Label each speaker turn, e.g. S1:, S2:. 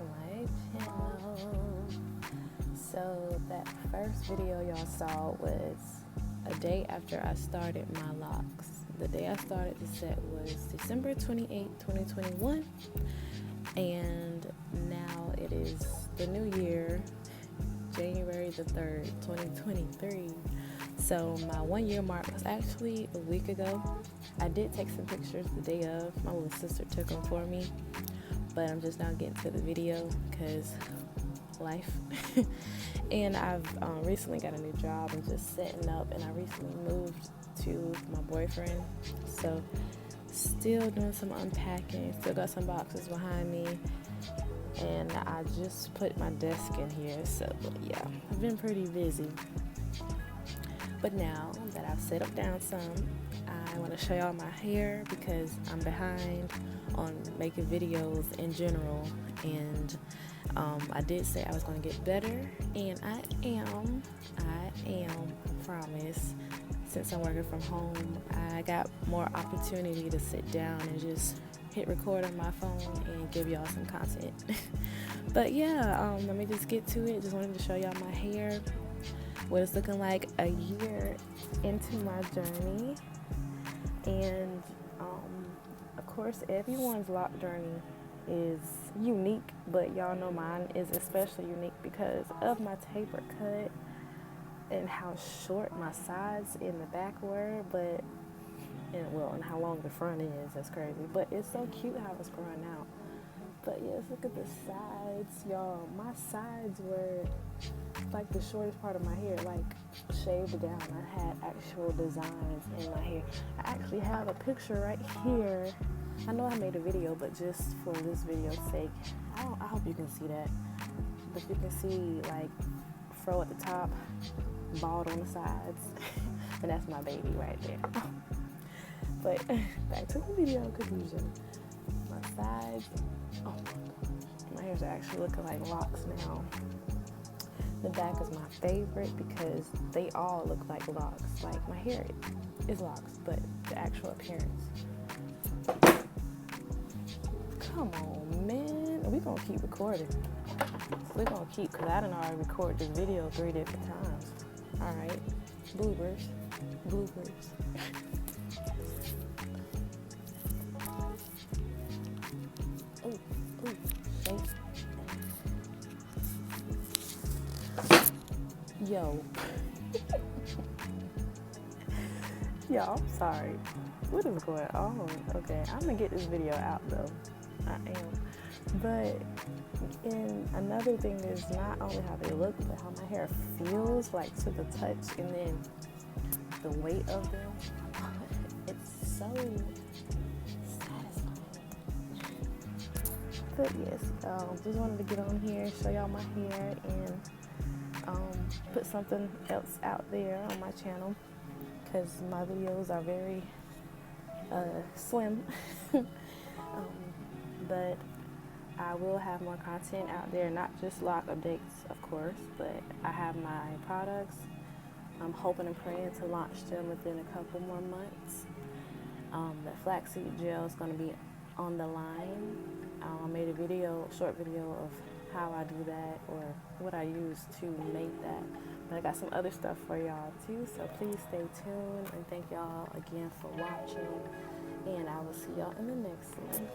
S1: my channel. So that first video y'all saw was a day after I started my locks. The day I started the set was December 28, 2021, and now it is the new year, January the 3rd, 2023. So my 1 year mark was actually a week ago. I did take some pictures the day of. My little sister took them for me, but I'm just now getting to the video because life. And I've recently got a new job and just setting up, and I recently moved to my boyfriend, so still doing some unpacking, still got some boxes behind me, and I just put my desk in here. So yeah, I've been pretty busy. But now that I've set up down some, I want to show y'all my hair because I'm behind on making videos in general, and I did say I was going to get better, and I am, promise. Since I'm working from home, I got more opportunity to sit down and just hit record on my phone and give y'all some content. But yeah, let me just get to it. Just wanted to show y'all my hair, what it's looking like a year into my journey. And of course, everyone's lock journey is unique, but y'all know mine is especially unique because of my taper cut and how short my sides in the back were, and how long the front is. That's crazy, but it's so cute how it's growing out. But yes, look at the sides, y'all. My sides were like the shortest part of my hair, like shaved down. I had actual designs in my hair. I actually have a picture right here. I know I made a video, but just for this video's sake, I hope you can see that. But you can see like fro at the top, bald on the sides, and that's my baby right there. But back to the video confusion. My sides, oh my gosh, my hair's actually looking like locks now. The back is my favorite because they all look like locks. Like my hair is locks, but the actual appearance. Come on, man. We're gonna keep recording. We're gonna keep, because I done already recorded this video 3 different times. Alright. Bloopers. Ooh, shake. Yo. Yo, I'm sorry. What is going on? Okay, I'm gonna get this video out though. I am. But another thing is not only how they look, but how my hair feels, like to the touch, and then the weight of them. It's so satisfying. But yes, just wanted to get on here, show y'all my hair, and put something else out there on my channel because my videos are very slim. But I will have more content out there, not just lock updates, of course, but I have my products. I'm hoping and praying to launch them within a couple more months. The flaxseed gel is going to be on the line. I made a short video of how I do that or what I use to make that. But I got some other stuff for y'all too, so please stay tuned, and thank y'all again for watching, and I will see y'all in the next one.